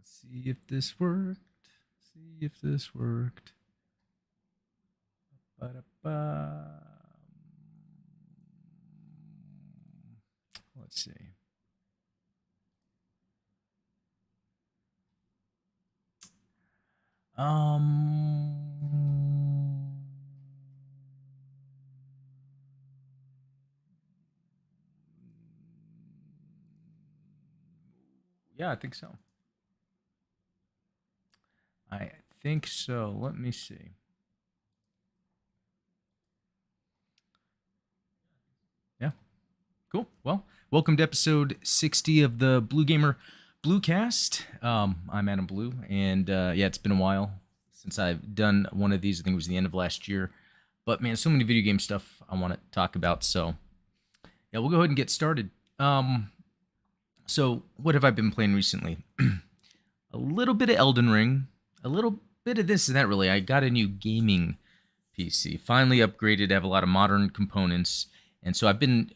Let's see if this worked. See if this worked. Ba-da-ba. Let's see. Yeah, I think so. I think so. Let me see. Yeah. Cool. Well, welcome to episode 60 of the BlueGamer Bluecast. I'm Adam Blue, and yeah, it's been a while since I've done one of these. I think it was the end of last year. But man, so many video game stuff I want to talk about. So yeah, we'll go ahead and get started. So what have I been playing recently? A little bit of Elden Ring, a little bit of this and that. Really, I got a new gaming PC. Finally upgraded. I have a lot of modern components, and so I've been,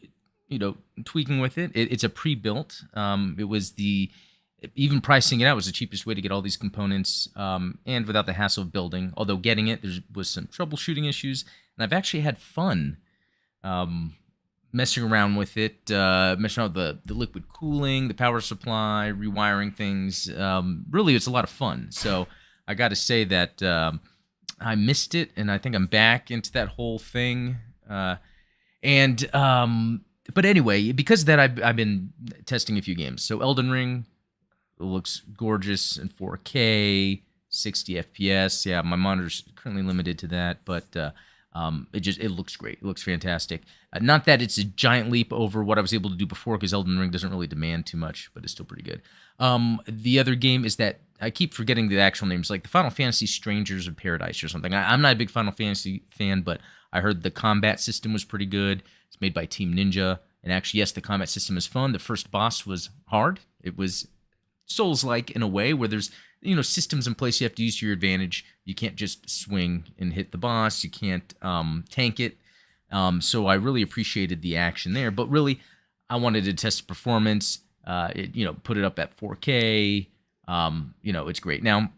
tweaking with it. It's a pre-built. It was even pricing it out was the cheapest way to get all these components, and without the hassle of building. Although getting it, there was some troubleshooting issues, and I've actually had fun messing around with it, messing around with the liquid cooling, the power supply, rewiring things. Really, it's a lot of fun. So I got to say that I missed it, and I think I'm back into that whole thing. But anyway, because of that, I've been testing a few games. So Elden Ring looks gorgeous in 4K, 60 FPS. Yeah, my monitor's currently limited to that, but it looks great. It looks fantastic. Not that it's a giant leap over what I was able to do before, because Elden Ring doesn't really demand too much, but it's still pretty good. The other game is that I keep forgetting the actual names, like the Final Fantasy Strangers of Paradise or something. I'm not a big Final Fantasy fan, but I heard the combat system was pretty good. It's made by Team Ninja, and actually, yes, the combat system is fun. The first boss was hard. It was Souls-like in a way, where there's systems in place you have to use to your advantage. You can't just swing and hit the boss. You can't tank it. So I really appreciated the action there. But really, I wanted to test the performance. Put it up at 4K. It's great. Now,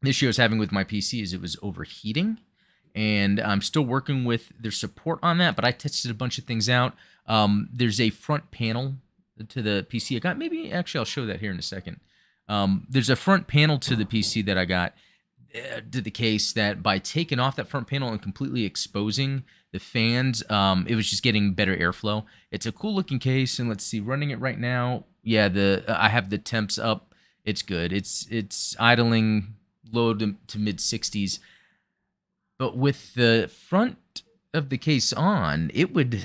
the issue I was having with my PC is it was overheating, and I'm still working with their support on that. But I tested a bunch of things out. There's a front panel to the PC I got. Maybe actually I'll show that here in a second. There's a front panel to the PC that I got to the case that by taking off that front panel and completely exposing the fans, it was just getting better airflow. It's a cool looking case, and let's see, running it right now. Yeah, I have the temps up. It's good. It's idling low to mid 60s, but with the front of the case on, it would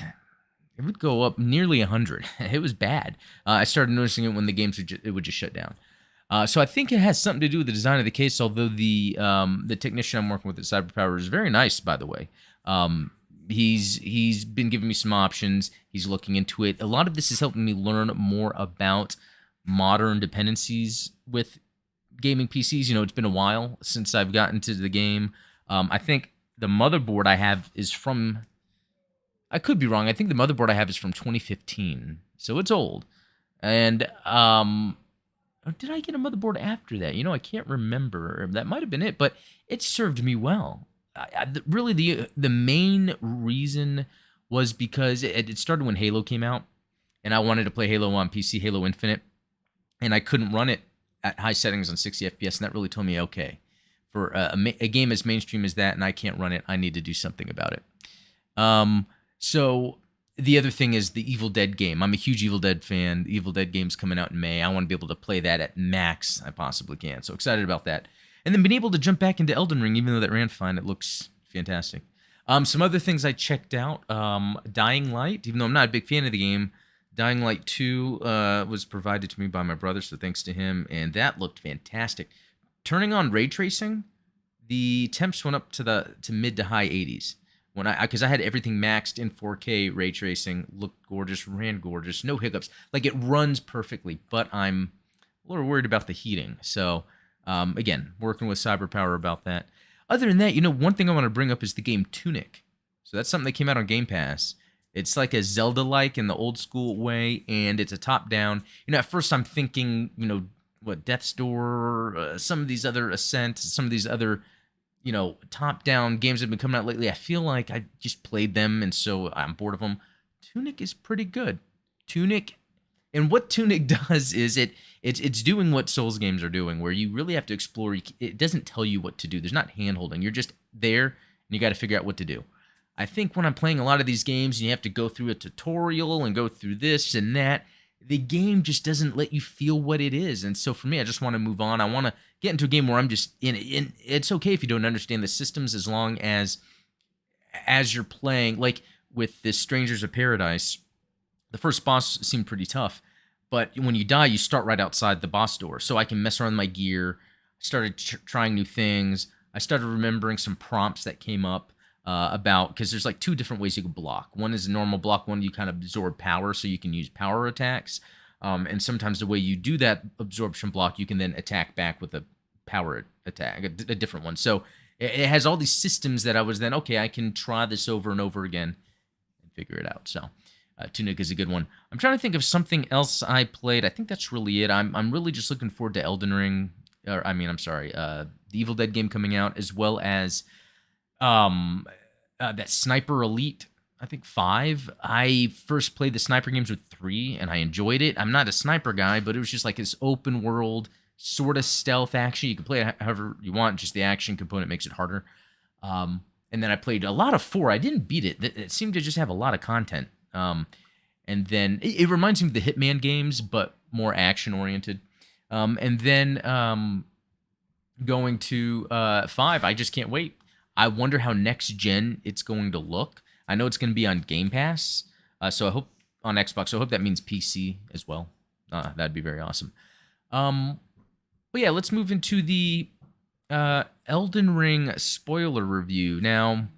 go up nearly 100. It was bad. I started noticing it when the games would just shut down. So I think it has something to do with the design of the case. Although the technician I'm working with at CyberPower is very nice, by the way. He's been giving me some options. He's looking into it. A lot of this is helping me learn more about modern dependencies with gaming PCs. It's been a while since I've gotten to the game. I think the motherboard I have is from, I could be wrong. I think the motherboard I have is from 2015, so it's old. And did I get a motherboard after that? I can't remember. That might have been it, but it served me well. Really, the main reason was because it started when Halo came out, and I wanted to play Halo on PC, Halo Infinite, and I couldn't run it at high settings on 60 FPS, and that really told me, okay, for a game as mainstream as that, and I can't run it, I need to do something about it. So the other thing is the Evil Dead game. I'm a huge Evil Dead fan. The Evil Dead game's coming out in May. I want to be able to play that at max I possibly can. So excited about that. And then being able to jump back into Elden Ring, even though that ran fine, it looks fantastic. Some other things I checked out. Dying Light, even though I'm not a big fan of the game, Dying Light 2 was provided to me by my brother, so thanks to him. And that looked fantastic. Turning on ray tracing, the temps went up to mid to high 80s. Because I had everything maxed in 4K ray tracing, looked gorgeous, ran gorgeous, no hiccups. Like, it runs perfectly, but I'm a little worried about the heating. So, again, working with CyberPower about that. Other than that, one thing I want to bring up is the game Tunic. So that's something that came out on Game Pass. It's like a Zelda-like in the old school way, and it's a top-down. At first I'm thinking, Death's Door, some of these other Ascent, some of these other top-down games that have been coming out lately. I feel like I just played them, and so I'm bored of them. Tunic is pretty good. Tunic, and what Tunic does is it's doing what Souls games are doing, where you really have to explore. It doesn't tell you what to do. There's not hand-holding. You're just there, and you got to figure out what to do. I think when I'm playing a lot of these games, and you have to go through a tutorial and go through this and that, the game just doesn't let you feel what it is. And so for me, I just want to move on. I want to get into a game where I'm just in it. And it's okay if you don't understand the systems, as long as you're playing. Like with this Strangers of Paradise, the first boss seemed pretty tough, but when you die, you start right outside the boss door. So I can mess around with my gear. I started trying new things. I started remembering some prompts that came up about, because there's like two different ways you can block. One is a normal block. One, you kind of absorb power, so you can use power attacks. And sometimes the way you do that absorption block, you can then attack back with a power attack, a different one. So it has all these systems that I was then, okay, I can try this over and over again and figure it out. So Tunic is a good one. I'm trying to think of something else I played. I think that's really it. I'm really just looking forward to Elden Ring. The Evil Dead game coming out, as well as that Sniper Elite, I think 5. I first played the sniper games with 3, and I enjoyed it. I'm not a sniper guy, but it was just like this open world sort of stealth action. You can play it however you want. Just the action component makes it harder. And then I played a lot of 4. I didn't beat it. It seemed to just have a lot of content. And then it reminds me of the Hitman games, but more action oriented. And then going to 5, I just can't wait. I wonder how next gen it's going to look. I know it's going to be on Game Pass, so I hope on Xbox. So I hope that means PC as well. That'd be very awesome. But yeah, let's move into the Elden Ring spoiler review. Now,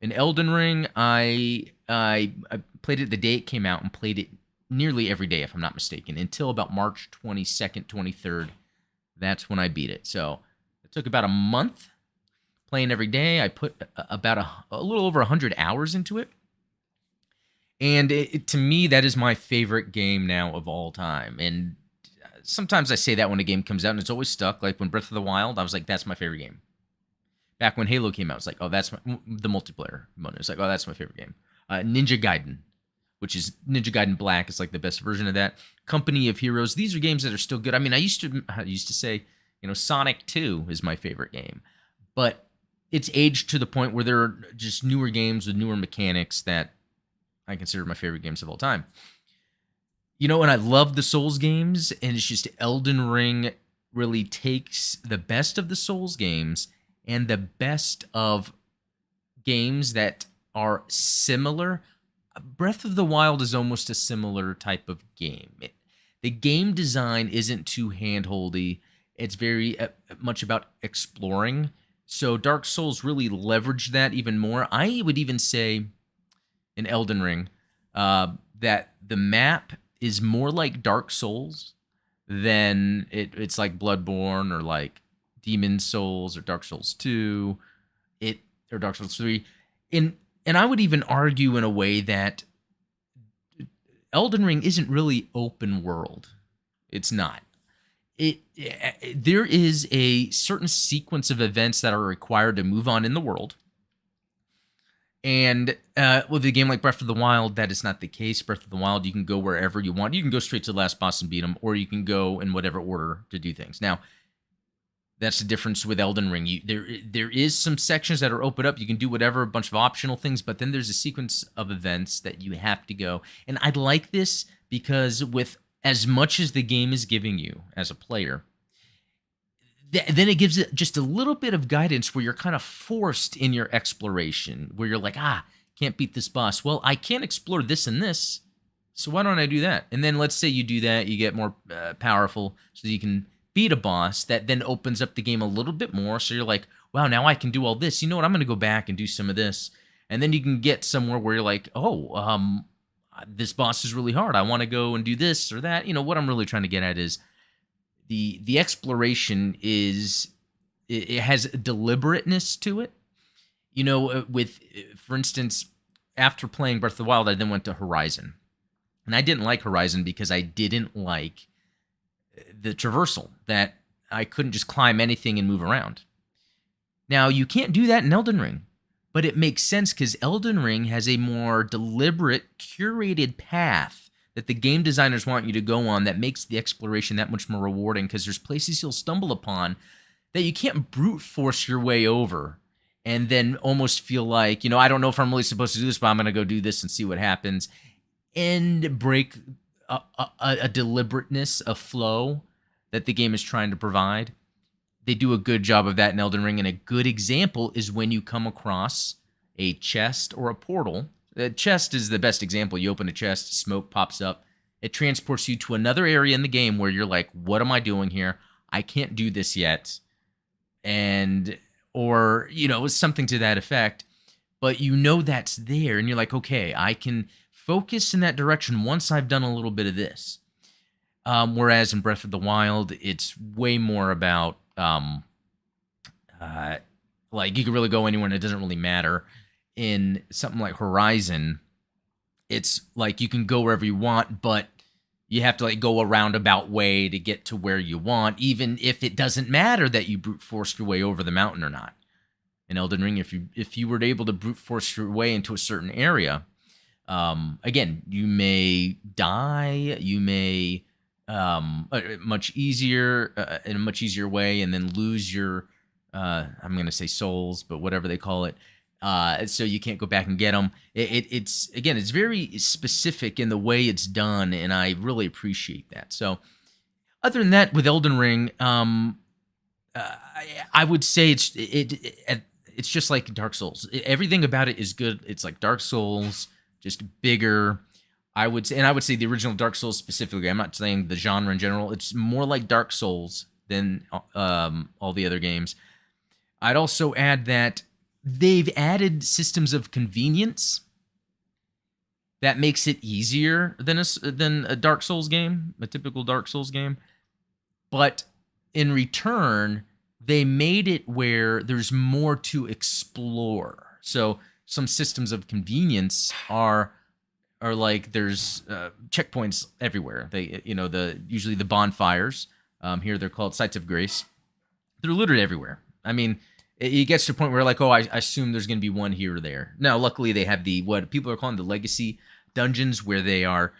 in Elden Ring, I played it the day it came out and played it nearly every day, if I'm not mistaken, until about March 22nd, 23rd. That's when I beat it. So it took about a month playing every day. I put about a little over 100 hours into it. And to me, that is my favorite game now of all time. And sometimes I say that when a game comes out, and it's always stuck. Like when Breath of the Wild, I was like, that's my favorite game. Back when Halo came out, it's like, oh, that's the multiplayer mode. It's like, oh, that's my favorite game. Ninja Gaiden, which is Ninja Gaiden Black. It's like the best version of that. Company of Heroes. These are games that are still good. I mean, I used to say, Sonic 2 is my favorite game. But it's aged to the point where there are just newer games with newer mechanics that I consider my favorite games of all time. And I love the Souls games, and it's just Elden Ring really takes the best of the Souls games and the best of games that are similar. Breath of the Wild is almost a similar type of game. The game design isn't too handholdy. It's very much about exploring. So Dark Souls really leveraged that even more. I would even say in Elden Ring that the map is more like Dark Souls than it's like Bloodborne or like Demon Souls or Dark Souls 2 or Dark Souls 3. And I would even argue in a way that Elden Ring isn't really open world. It's not. There is a certain sequence of events that are required to move on in the world. And with a game like Breath of the Wild, that is not the case. Breath of the Wild, you can go wherever you want. You can go straight to the last boss and beat him, or you can go in whatever order to do things. Now, that's the difference with Elden Ring. There is some sections that are open up. You can do whatever, a bunch of optional things, but then there's a sequence of events that you have to go. And I like this because with as much as the game is giving you as a player, then it gives it just a little bit of guidance where you're kind of forced in your exploration, where you're like, can't beat this boss. Well, I can't explore this and this, so why don't I do that? And then let's say you do that, you get more powerful, so that you can beat a boss. That then opens up the game a little bit more, so you're like, wow, now I can do all this. You know what? I'm going to go back and do some of this. And then you can get somewhere where you're like, this boss is really hard. I want to go and do this or that. What I'm really trying to get at is the exploration it has deliberateness to it. With, for instance, after playing Breath of the Wild, I then went to Horizon. And I didn't like Horizon because I didn't like the traversal, that I couldn't just climb anything and move around. Now, you can't do that in Elden Ring, but it makes sense because Elden Ring has a more deliberate, curated path that the game designers want you to go on that makes the exploration that much more rewarding, because there's places you'll stumble upon that you can't brute force your way over and then almost feel like, I don't know if I'm really supposed to do this, but I'm going to go do this and see what happens, and break a deliberateness, a flow that the game is trying to provide. They do a good job of that in Elden Ring, and a good example is when you come across a chest or a portal. A chest is the best example. You open a chest, smoke pops up. It transports you to another area in the game where you're like, what am I doing here? I can't do this yet. Or something to that effect. But that's there, and you're like, okay, I can focus in that direction once I've done a little bit of this. Whereas in Breath of the Wild, it's way more about like you can really go anywhere and it doesn't really matter. In something like Horizon, it's like you can go wherever you want, but you have to like go a roundabout way to get to where you want, even if it doesn't matter that you brute forced your way over the mountain or not. In Elden Ring, if you were able to brute force your way into a certain area, again, you may die, you may in a much easier way, and then lose your I'm going to say souls, but whatever they call it. So you can't go back and get them. It's very specific in the way it's done, and I really appreciate that. So, other than that, with Elden Ring, I would say it's just like Dark Souls. Everything about it is good. It's like Dark Souls, just bigger. I would say the original Dark Souls specifically. I'm not saying the genre in general. It's more like Dark Souls than all the other games. I'd also add that they've added systems of convenience that makes it easier than a Dark Souls game, a typical Dark Souls game. But in return, they made it where there's more to explore. So some systems of convenience are like there's checkpoints everywhere. They usually the bonfires. Here they're called sites of grace. They're littered everywhere. I mean, it gets to a point where like, I assume there's going to be one here or there. Now, luckily they have what people are calling the legacy dungeons, where they are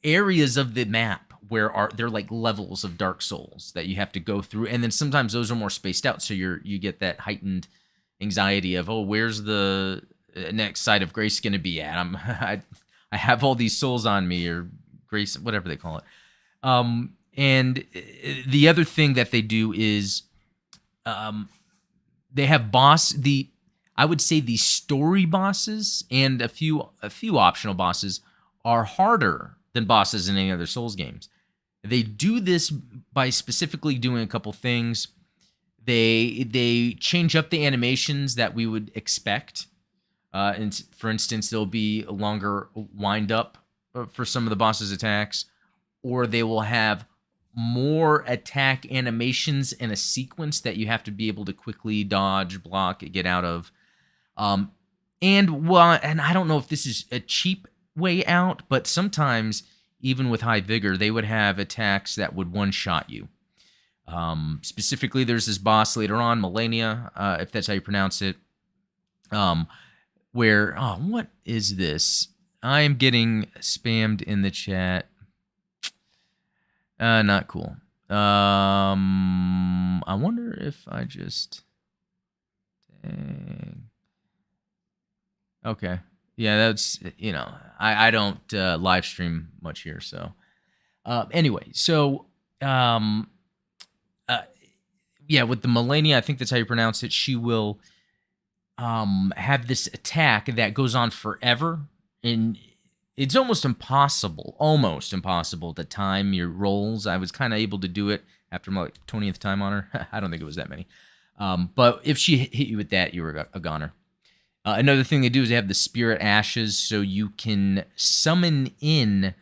areas of the map where they're like levels of Dark Souls that you have to go through, and then sometimes those are more spaced out, so you get that heightened anxiety of, where's the next site of grace going to be at? I have all these souls on me, or grace, whatever they call it. And the other thing that they do is they have I would say the story bosses and a few optional bosses are harder than bosses in any other Souls games. They do this by specifically doing a couple things. They change up the animations that we would expect. And for instance, there'll be a longer wind up for some of the boss's attacks, or they will have more attack animations in a sequence that you have to be able to quickly dodge, block, get out of. And I don't know if this is a cheap way out, but sometimes even with high vigor, they would have attacks that would one-shot you. Specifically, there's this boss later on, Millennia, if that's how you pronounce it, where, what is this? I am getting spammed in the chat. Not cool. I wonder if I just... Dang. Okay. Yeah, that's, I don't live stream much here, so. Anyway, so, with the Millennia, I think that's how you pronounce it, she will have this attack that goes on forever, and it's almost impossible to time your rolls. I was kind of able to do it after my 20th time on her. I don't think it was that many. But if she hit you with that, you were a goner. Another thing they do is they have the spirit ashes, so you can summon in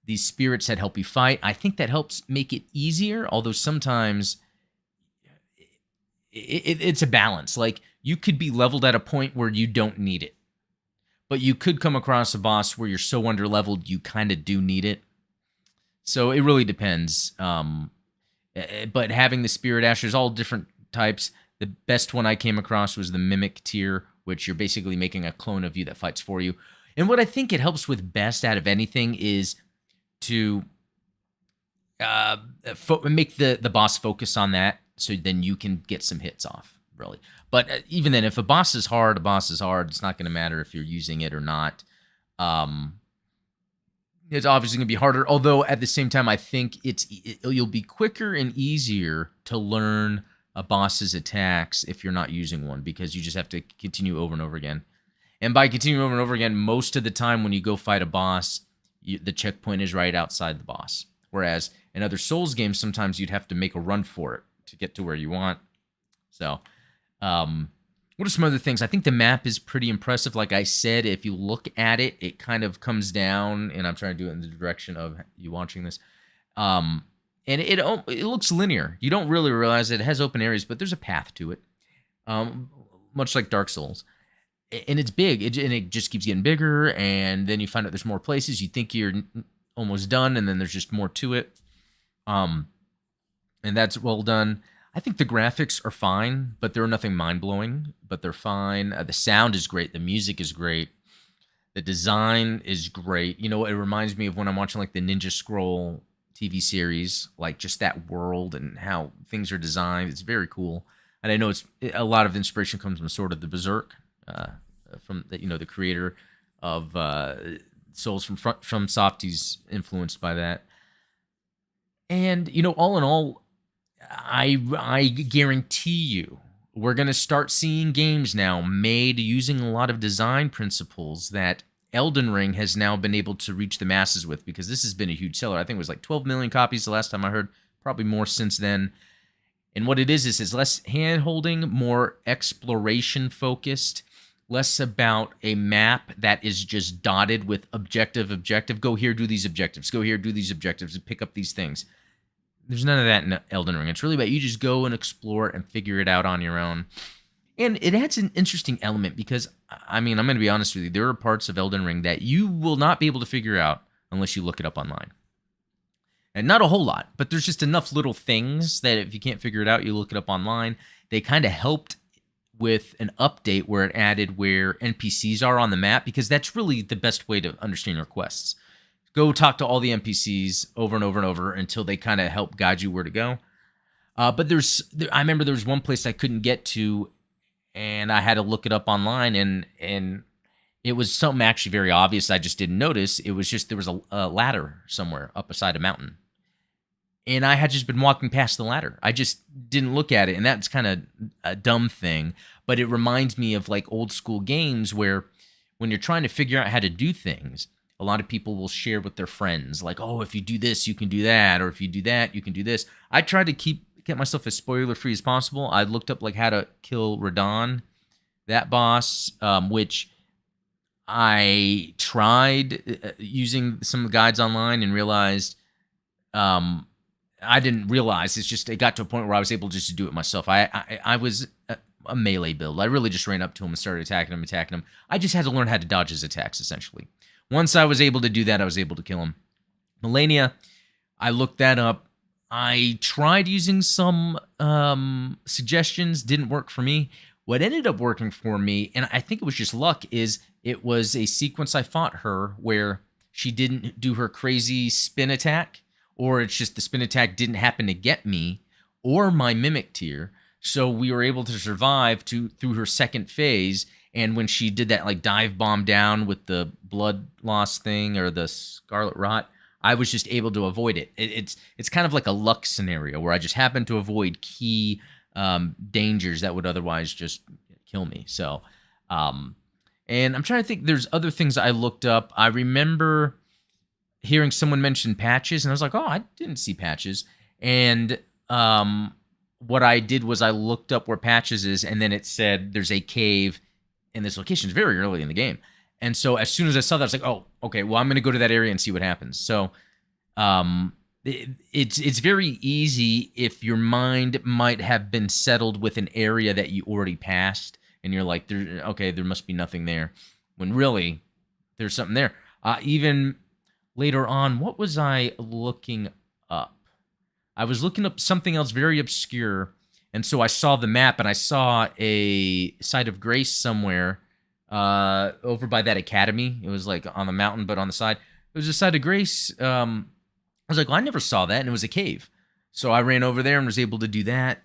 these spirits that help you fight. I think that helps make it easier, although sometimes it's a balance. Like, you could be leveled at a point where you don't need it, but you could come across a boss where you're so under-leveled you kind of do need it. So it really depends. But having the Spirit Ash, there's all different types. The best one I came across was the Mimic tier, which you're basically making a clone of you that fights for you. And what I think it helps with best out of anything is to make the boss focus on that, so then you can get some hits off, really. But even then, if a boss is hard, a boss is hard. It's not going to matter if you're using it or not. It's obviously going to be harder, although at the same time, I think you'll be quicker and easier to learn a boss's attacks if you're not using one, because you just have to continue over and over again. And by continuing over and over again, most of the time when you go fight a boss, the checkpoint is right outside the boss. Whereas in other Souls games, sometimes you'd have to make a run for it to get to where you want. So, what are some other things? I think the map is pretty impressive. Like I said, if you look at it, it kind of comes down, and I'm trying to do it in the direction of you watching this. And it looks linear. You don't really realize it has open areas, but there's a path to it, much like Dark Souls. And it's big, and it just keeps getting bigger, and then you find out there's more places. You think you're almost done, and then there's just more to it. And that's well done. I think the graphics are fine, but they're nothing mind-blowing, but they're fine. The sound is great. The music is great. The design is great. You know, it reminds me of when I'm watching like the Ninja Scroll TV series, like just that world and how things are designed. It's very cool. And I know a lot of inspiration comes from sort of the Berserk, from the creator of Souls from Softy's influenced by that. And all in all, I guarantee you we're going to start seeing games now made using a lot of design principles that Elden Ring has now been able to reach the masses with, because this has been a huge seller. I think it was like 12 million copies the last time I heard, probably more since then. And what it is less hand-holding, more exploration-focused, less about a map that is just dotted with objective. Go here, do these objectives. Go here, do these objectives, and pick up these things. There's none of that in Elden Ring. It's really about you just go and explore and figure it out on your own. And it adds an interesting element because, I'm going to be honest with you, there are parts of Elden Ring that you will not be able to figure out unless you look it up online. And not a whole lot, but there's just enough little things that if you can't figure it out, you look it up online. They kind of helped with an update where it added where NPCs are on the map, because that's really the best way to understand your quests. Go talk to all the NPCs over and over and over until they kind of help guide you where to go. But I remember there was one place I couldn't get to, and I had to look it up online, and it was something actually very obvious I just didn't notice. It was just there was a ladder somewhere up beside a mountain. And I had just been walking past the ladder. I just didn't look at it, and that's kind of a dumb thing. But it reminds me of like old school games where when you're trying to figure out how to do things, a lot of people will share with their friends, like, oh, if you do this, you can do that, or if you do that, you can do this. I tried to get myself as spoiler-free as possible. I looked up like how to kill Radon, that boss, which I tried using some of the guides online and realized I didn't realize. It's just it got to a point where I was able just to do it myself. I was a melee build. I really just ran up to him and started attacking him. I just had to learn how to dodge his attacks, essentially. Once I was able to do that, I was able to kill him. Melania, I looked that up. I tried using some suggestions. Didn't work for me. What ended up working for me, and I think it was just luck, is it was a sequence I fought her where she didn't do her crazy spin attack, or it's just the spin attack didn't happen to get me, or my Mimic tier. So we were able to survive through her second phase. And when she did that like dive bomb down with the blood loss thing or the scarlet rot, I was just able to avoid it. It's kind of like a luck scenario where I just happened to avoid key dangers that would otherwise just kill me. So, and I'm trying to think. There's other things I looked up. I remember hearing someone mention patches, and I was like, oh, I didn't see patches. And what I did was I looked up where patches is, and then it said there's a cave in this location. It's very early in the game. And so as soon as I saw that, I was like, oh, okay, well, I'm going to go to that area and see what happens. So it's very easy if your mind might have been settled with an area that you already passed, and you're like, there must be nothing there, when really there's something there. Even later on, what was I looking up? I was looking up something else very obscure, and so I saw the map and I saw a site of grace somewhere over by that academy. It was like on the mountain, but on the side. It was a site of grace. I was like, well, I never saw that, and it was a cave. So I ran over there and was able to do that.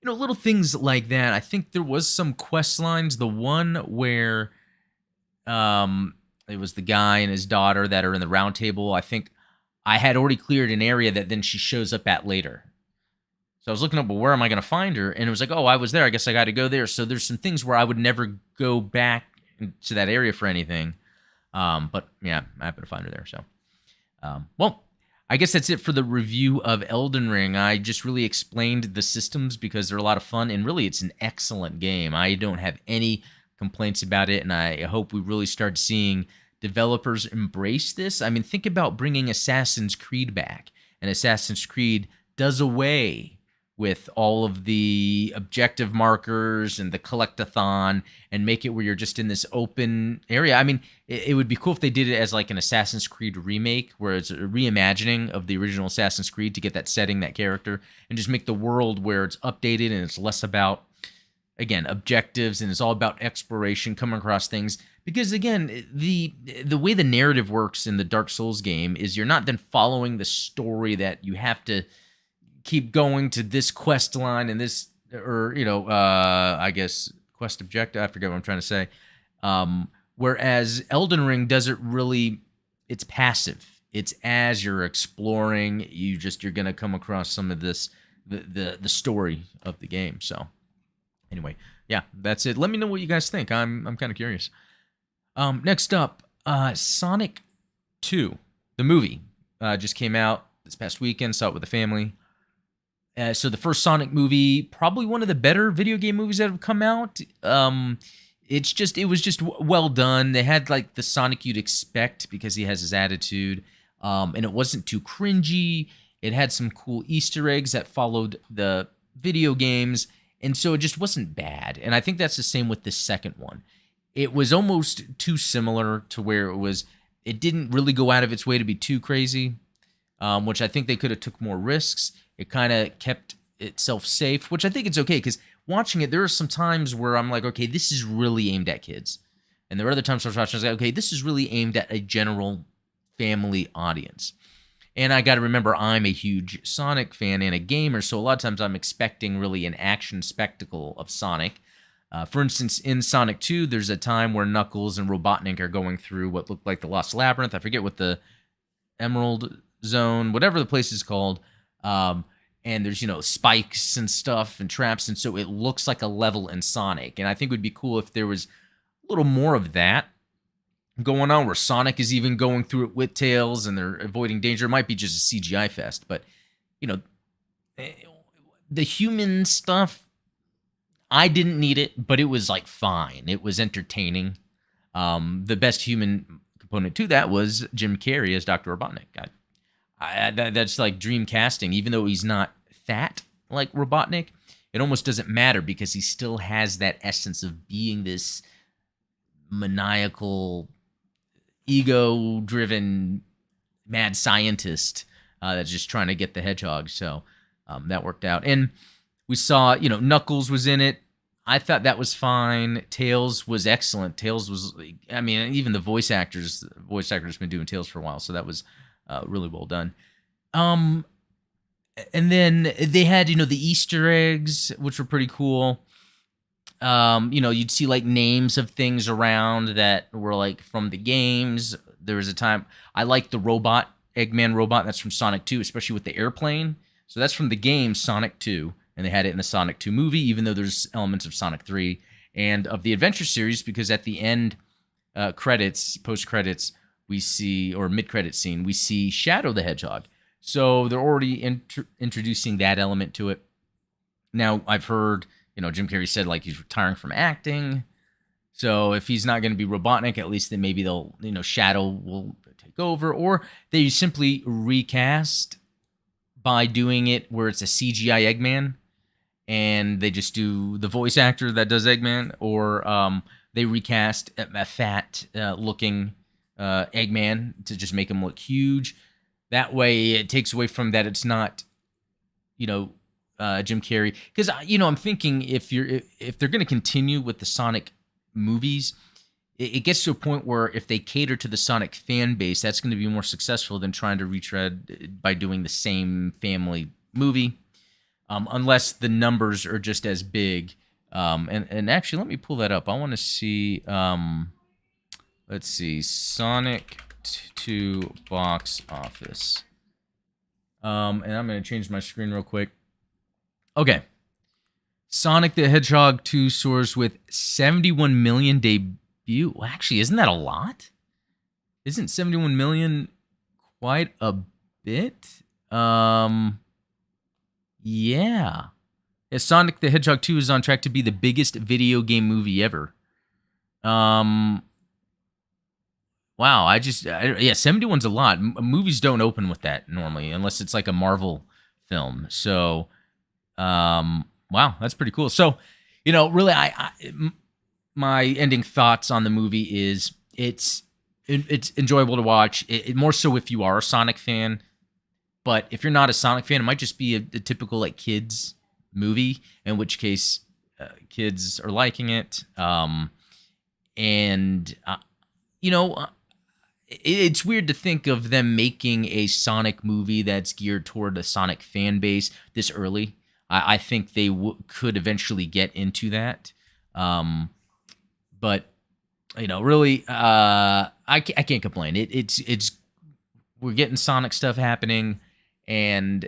Little things like that. I think there was some quest lines. The one where it was the guy and his daughter that are in the round table. I think I had already cleared an area that then she shows up at later. So I was looking up, well, where am I going to find her? And it was like, oh, I was there. I guess I got to go there. So there's some things where I would never go back to that area for anything. But yeah, I happened to find her there. So, well, I guess that's it for the review of Elden Ring. I just really explained the systems because they're a lot of fun, and really it's an excellent game. I don't have any complaints about it, and I hope we really start seeing developers embrace this. I mean, think about bringing Assassin's Creed back, and Assassin's Creed does away with all of the objective markers and the collectathon and make it where you're just in this open area. I mean, it would be cool if they did it as like an Assassin's Creed remake, where it's a reimagining of the original Assassin's Creed to get that setting, that character, and just make the world where it's updated and it's less about, again, objectives, and it's all about exploration, coming across things. Because again, the way the narrative works in the Dark Souls game is you're not then following the story that you have to keep going to this quest line and this, or I guess quest objective. I forget what I'm trying to say. Whereas Elden Ring doesn't really. It's passive. It's as you're exploring, you're gonna come across some of this, the story of the game. So anyway, yeah, that's it. Let me know what you guys think. I'm kind of curious. Next up, Sonic 2, the movie, just came out this past weekend. Saw it with the family. So the first Sonic movie, probably one of the better video game movies that have come out. It was just well done. They had like the Sonic you'd expect because he has his attitude, and it wasn't too cringy. It had some cool Easter eggs that followed the video games, and so it just wasn't bad. And I think that's the same with the second one. It was almost too similar to where it didn't really go out of its way to be too crazy, which I think they could have took more risks. It kind of kept itself safe, which I think it's okay, because watching it, there are some times where I'm like, okay, this is really aimed at kids. And there are other times I was watching, I was like, okay, this is really aimed at a general family audience. And I got to remember, I'm a huge Sonic fan and a gamer, so a lot of times I'm expecting really an action spectacle of Sonic. For instance, in Sonic 2, there's a time where Knuckles and Robotnik are going through what looked like the Lost Labyrinth. I forget what the Emerald Zone, whatever the place is called. And there's, spikes and stuff and traps, and so it looks like a level in Sonic. And I think it would be cool if there was a little more of that going on, where Sonic is even going through it with Tails and they're avoiding danger. It might be just a CGI fest, but, the human stuff, I didn't need it, but it was, like, fine. It was entertaining. The best human component to that was Jim Carrey as Dr. Robotnik. That's like dream casting. Even though he's not fat like Robotnik, it almost doesn't matter because he still has that essence of being this maniacal, ego-driven mad scientist that's just trying to get the hedgehog. So that worked out. And we saw, Knuckles was in it. I thought that was fine. Tails was excellent. Tails was, I mean, even the voice actor's been doing Tails for a while, so that was really well done. And then they had, the Easter eggs, which were pretty cool. You'd see like names of things around that were like from the games. There was a time I liked the robot, Eggman robot. That's from Sonic 2, especially with the airplane. So that's from the game Sonic 2, and they had it in the Sonic 2 movie, even though there's elements of Sonic 3 and of the Adventure series, because at the end post-credits, we see, or mid-credit scene, we see Shadow the Hedgehog. So they're already introducing that element to it. Now, I've heard, Jim Carrey said, like, he's retiring from acting. So if he's not going to be Robotnik, at least then maybe they'll, Shadow will take over. Or they simply recast by doing it where it's a CGI Eggman, and they just do the voice actor that does Eggman. Or they recast a fat-looking Eggman to just make him look huge. That way, it takes away from that. It's not, Jim Carrey. Because I'm thinking if they're going to continue with the Sonic movies, it gets to a point where if they cater to the Sonic fan base, that's going to be more successful than trying to retread by doing the same family movie, unless the numbers are just as big. And actually, let me pull that up. I want to see. Let's see, Sonic 2 box office. And I'm going to change my screen real quick. Okay. Sonic the Hedgehog 2 soars with 71 million debut. Well, actually, isn't that a lot? Isn't 71 million quite a bit? Yeah. Sonic the Hedgehog 2 is on track to be the biggest video game movie ever. Wow, 71's a lot. Movies don't open with that normally, unless it's like a Marvel film. So, wow, that's pretty cool. So, really, my ending thoughts on the movie is it's enjoyable to watch. It more so if you are a Sonic fan, but if you're not a Sonic fan, it might just be a typical like kids movie. In which case, kids are liking it. It's weird to think of them making a Sonic movie that's geared toward a Sonic fan base this early. I think they could eventually get into that. But, really, I can't complain. It's we're getting Sonic stuff happening, and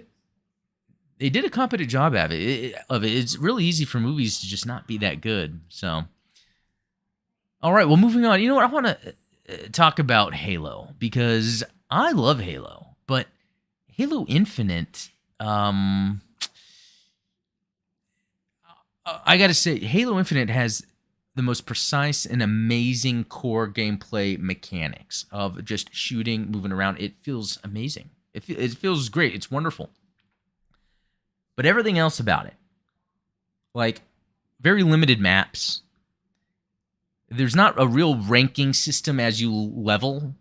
they did a competent job of it. It's really easy for movies to just not be that good. So, all right, well, moving on. You know what? I want to talk about Halo, because I love Halo, but Halo Infinite, I gotta say, Halo Infinite has the most precise and amazing core gameplay mechanics of just shooting, moving around. It feels amazing. It feels great. It's wonderful. But everything else about it, like very limited maps. There's not a real ranking system as you level.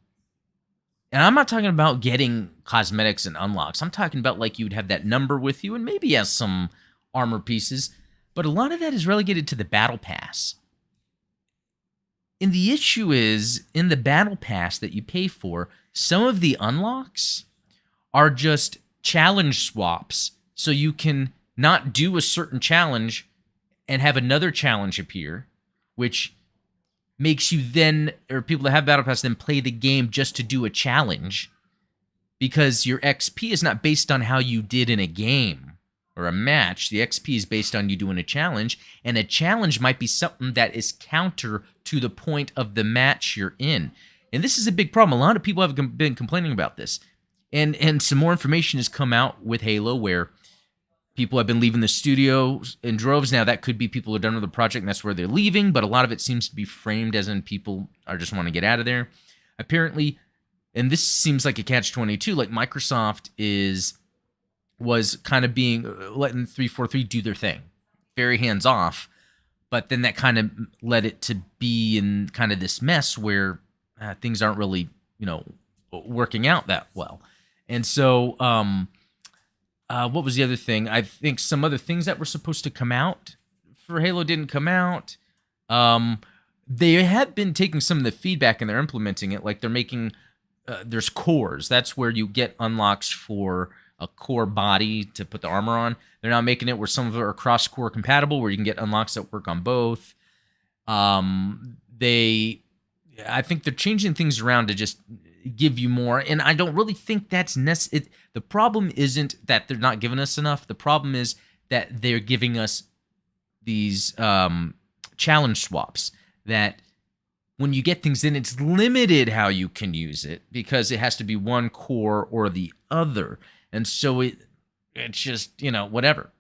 And I'm not talking about getting cosmetics and unlocks. I'm talking about like you'd have that number with you and maybe has some armor pieces. But a lot of that is relegated to the battle pass. And the issue is, in the battle pass that you pay for, some of the unlocks are just challenge swaps. So you can not do a certain challenge and have another challenge appear, which makes you then, or people that have Battle Pass, then play the game just to do a challenge, because your XP is not based on how you did in a game or a match. The XP is based on you doing a challenge, and a challenge might be something that is counter to the point of the match you're in. And this is a big problem. A lot of people have been complaining about this. And some more information has come out with Halo where people have been leaving the studio in droves. Now, that could be people who are done with the project, and that's where they're leaving, but a lot of it seems to be framed as in people are just want to get out of there. Apparently, and this seems like a catch-22, like Microsoft was kind of letting 343 do their thing. Very hands-off, but then that kind of led it to be in kind of this mess where things aren't really, working out that well. And so, what was the other thing? I think some other things that were supposed to come out for Halo didn't come out. They have been taking some of the feedback and they're implementing it. Like they're making, there's cores. That's where you get unlocks for a core body to put the armor on. They're now making it where some of it are cross-core compatible, where you can get unlocks that work on both. I think they're changing things around to just give you more, and I don't really think that's necessary. The problem isn't that they're not giving us enough. The problem is that they're giving us these challenge swaps that when you get things in, it's limited how you can use it because it has to be one core or the other. And so it's just, whatever.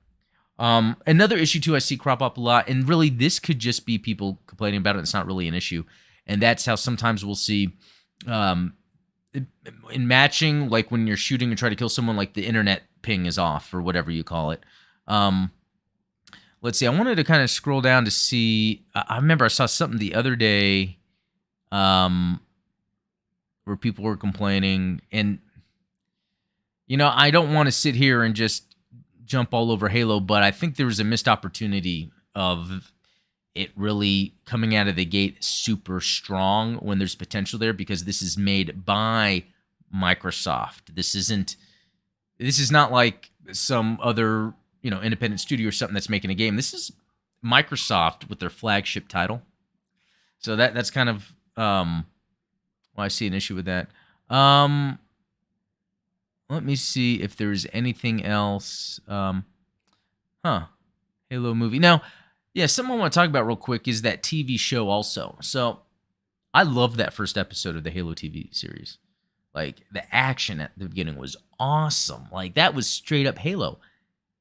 Another issue, too, I see crop up a lot, and really this could just be people complaining about it. It's not really an issue. And that's how sometimes we'll see in matching, like when you're shooting and try to kill someone, like the internet ping is off or whatever you call it. Let's see. I wanted to kind of scroll down to see. I remember I saw something the other day. where people were complaining. And, I don't want to sit here and just jump all over Halo, but I think there was a missed opportunity of it really coming out of the gate super strong when there's potential there, because this is made by Microsoft. This is not like some other, independent studio or something that's making a game. This is Microsoft with their flagship title. So that's kind of well, I see an issue with that. Let me see if there's anything else. Halo movie. Now, yeah, something I want to talk about real quick is that TV show also. So I love that first episode of the Halo TV series. Like, the action at the beginning was awesome. Like, that was straight up Halo.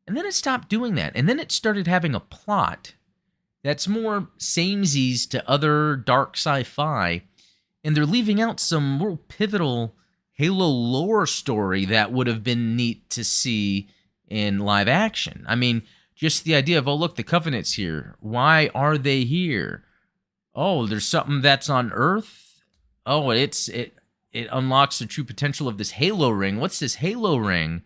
And then it stopped doing that. And then it started having a plot that's more samesies to other dark sci-fi. And they're leaving out some real pivotal Halo lore story that would have been neat to see in live action. I mean, just the idea of, oh, look, the Covenant's here. Why are they here? Oh, there's something that's on Earth. Oh, it unlocks the true potential of this Halo ring. What's this Halo ring?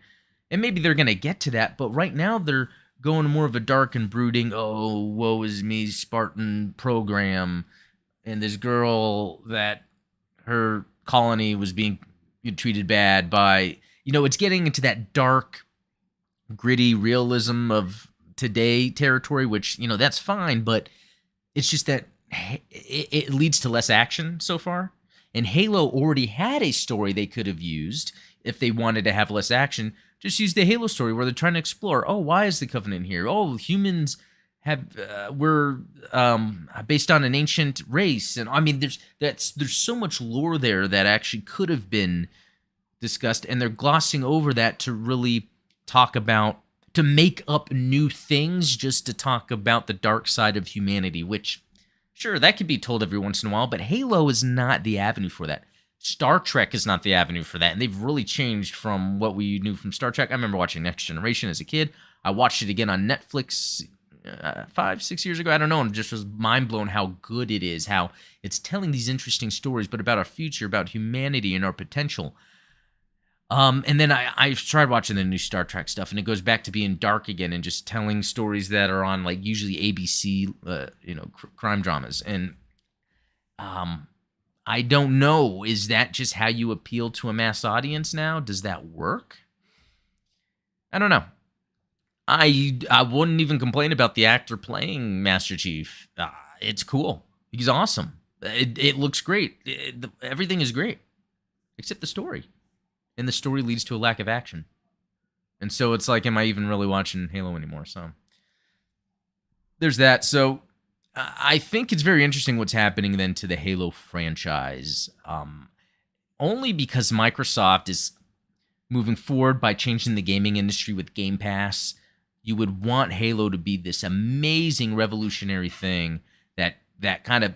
And maybe they're going to get to that, but right now they're going more of a dark and brooding, oh, woe is me, Spartan program. And this girl that her colony was being treated bad by, it's getting into that dark, gritty realism of today territory, which, that's fine, but it's just that it leads to less action so far. And Halo already had a story they could have used if they wanted to have less action. Just use the Halo story where they're trying to explore, oh, why is the Covenant here? Oh, humans were based on an ancient race. And I mean, there's so much lore there that actually could have been discussed, and they're glossing over that to really to make up new things just to talk about the dark side of humanity, which, sure, that could be told every once in a while, but Halo is not the avenue for that. Star Trek is not the avenue for that, and they've really changed from what we knew from Star Trek. I remember watching Next Generation as a kid. I watched it again on Netflix 5-6 years ago. I don't know, and it just was mind blown how good it is, how it's telling these interesting stories, but about our future, about humanity and our potential. And then I tried watching the new Star Trek stuff, and it goes back to being dark again and just telling stories that are on, like, usually ABC, crime dramas. And I don't know, is that just how you appeal to a mass audience now? Does that work? I don't know. I wouldn't even complain about the actor playing Master Chief. It's cool. He's awesome. It looks great. Everything is great, except the story. And the story leads to a lack of action. And so it's like, am I even really watching Halo anymore? So there's that. So I think it's very interesting what's happening then to the Halo franchise. Only because Microsoft is moving forward by changing the gaming industry with Game Pass. You would want Halo to be this amazing revolutionary thing that kind of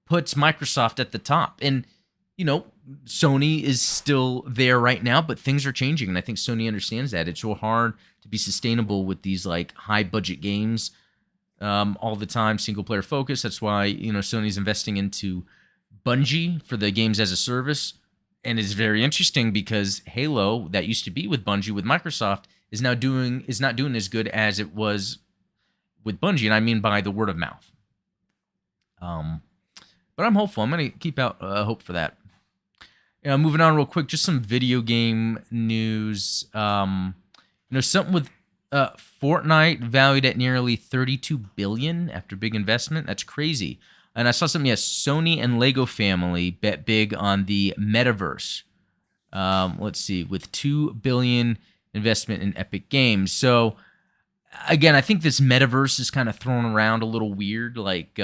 puts Microsoft at the top. And, Sony is still there right now, but things are changing, and I think Sony understands that. It's so hard to be sustainable with these, like, high-budget games all the time, single-player focus. That's why, Sony's investing into Bungie for the games as a service, and it's very interesting because Halo, that used to be with Bungie, with Microsoft, is not doing as good as it was with Bungie, and I mean by the word of mouth. But I'm hopeful. I'm going to keep out hope for that. Moving on real quick, just some video game news. Something with Fortnite valued at nearly $32 billion after big investment. That's crazy. And I saw something, yes, Sony and Lego family bet big on the metaverse. Let's see, with $2 billion investment in Epic Games. So, again, I think this metaverse is kind of thrown around a little weird, like,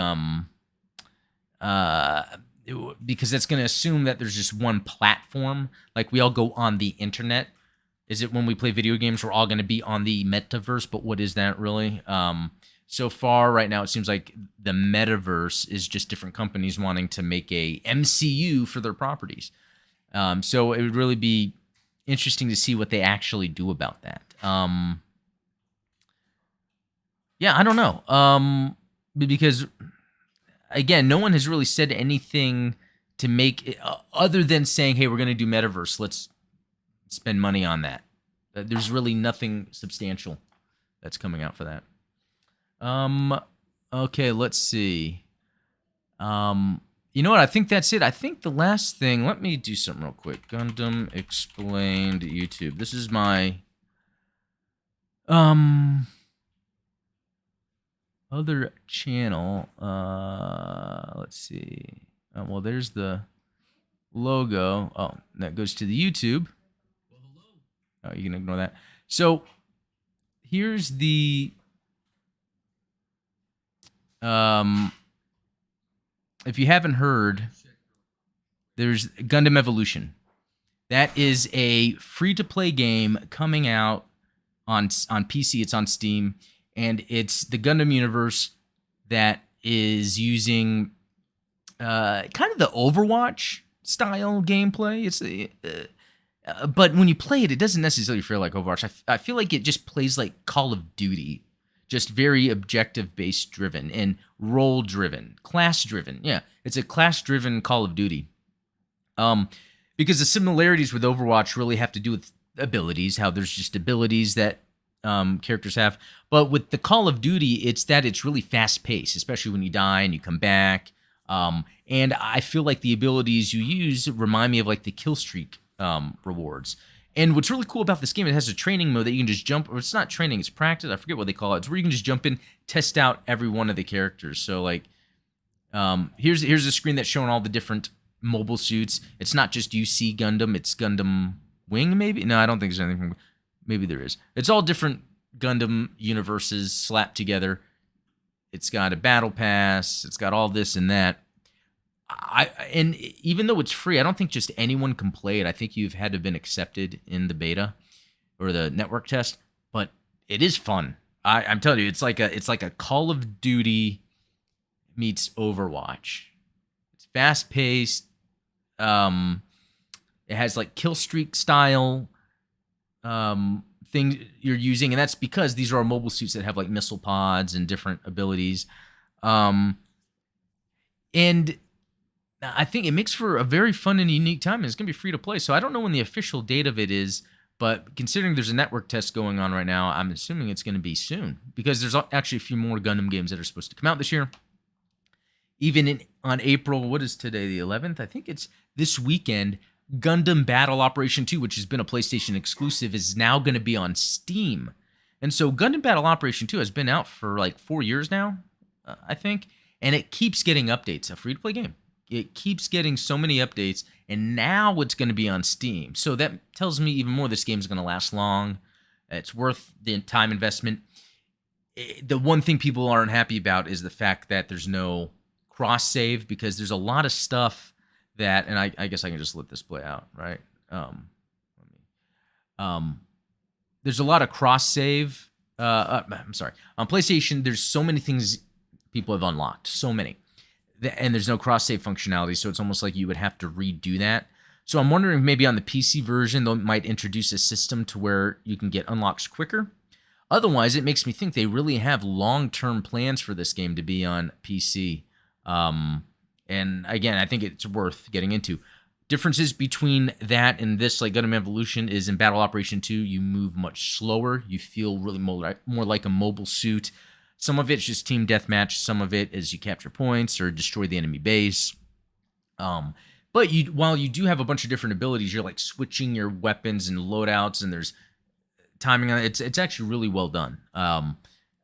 because that's going to assume that there's just one platform. Like, we all go on the internet. Is it when we play video games, we're all going to be on the metaverse? But what is that really? So far, right now, it seems like the metaverse is just different companies wanting to make a MCU for their properties. So it would really be interesting to see what they actually do about that. Yeah, I don't know. Because, again, no one has really said anything to make it, other than saying, hey, we're going to do metaverse, let's spend money on that. There's really nothing substantial that's coming out for that. Okay, let's see. You know what? I think that's it. I think the last thing, let me do something real quick. Gundam Explained YouTube. This is my other channel. Let's see. Well, there's the logo. Oh, that goes to the YouTube. Well, hello. Oh, you can ignore that. So here's the if you haven't heard, there's Gundam Evolution. That is a free-to-play game coming out on PC. It's on Steam, and it's the Gundam universe that is using kind of the Overwatch style gameplay. It's but when you play it, it doesn't necessarily feel like Overwatch. I feel like it just plays like Call of Duty, just very objective-based driven and role-driven, class-driven. Yeah, it's a class-driven Call of Duty. Because the similarities with Overwatch really have to do with abilities, how there's just abilities that characters have. But with the Call of Duty, it's that it's really fast-paced, especially when you die and you come back. And I feel like the abilities you use remind me of like the kill streak rewards. And what's really cool about this game, it has a training mode that you can just jump, or it's not training, it's practice. I forget what they call it. It's where you can just jump in, test out every one of the characters. So like, here's a screen that's showing all the different mobile suits. It's not just UC Gundam, it's Gundam Wing, maybe? No, I don't think there's anything. Maybe there is. It's all different Gundam universes slapped together. It's got a battle pass. It's got all this and that. And even though it's free, I don't think just anyone can play it. I think you've had to have been accepted in the beta or the network test. But it is fun. I'm telling you, it's like a Call of Duty meets Overwatch. It's fast paced. It has like kill streak style thing you're using, and that's because these are our mobile suits that have like missile pods and different abilities. And I think it makes for a very fun and unique time, and it's going to be free to play. So I don't know when the official date of it is, but considering there's a network test going on right now, I'm assuming it's going to be soon, because there's actually a few more Gundam games that are supposed to come out this year. Even on April, what is today, the 11th? I think it's this weekend, Gundam Battle Operation 2, which has been a PlayStation exclusive, is now going to be on Steam. And so Gundam Battle Operation 2 has been out for like 4 years now, I think, and it keeps getting updates. A free-to-play game. It keeps getting so many updates, and now it's going to be on Steam. So that tells me even more this game is going to last long. It's worth the time investment. The one thing people aren't happy about is the fact that there's no cross-save, because there's a lot of stuff that, and I guess I can just let this play out, right? There's a lot of cross-save. I'm sorry. On PlayStation, there's so many things people have unlocked. So many. And there's no cross-save functionality, so it's almost like you would have to redo that. So I'm wondering if maybe on the PC version, they might introduce a system to where you can get unlocks quicker. Otherwise, it makes me think they really have long-term plans for this game to be on PC. And again, I think it's worth getting into. Differences between that and this, like Gundam Evolution, is in Battle Operation 2, you move much slower. You feel really more like a mobile suit. Some of it's just team deathmatch. Some of it is you capture points or destroy the enemy base. But while you do have a bunch of different abilities, you're like switching your weapons and loadouts, and there's timing on it. It's actually really well done.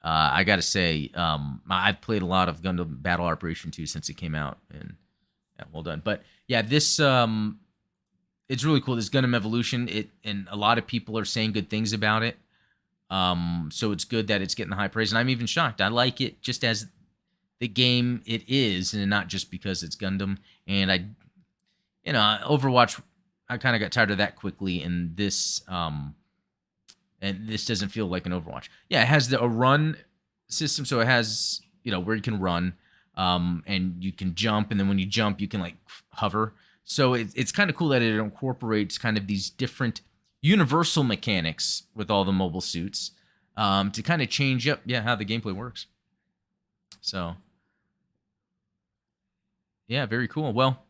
I gotta say, I've played a lot of Gundam Battle Operation 2 since it came out, and yeah, well done. But yeah, this it's really cool. This Gundam Evolution, and a lot of people are saying good things about it. So it's good that it's getting the high praise, and I'm even shocked. I like it just as the game it is, and not just because it's Gundam. And Overwatch, I kind of got tired of that quickly, and this doesn't feel like an Overwatch. Yeah, it has a run system, so it has where you can run, and you can jump, and then when you jump, you can like hover. So it's kind of cool that it incorporates kind of these different universal mechanics with all the mobile suits to kind of change up how the gameplay works. So yeah, very cool. Well,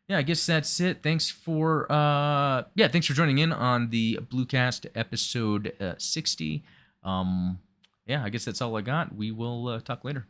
Yeah, I guess that's it. Thanks for thanks for joining in on the Bluecast episode 60. Yeah, I guess that's all I got. We will talk later.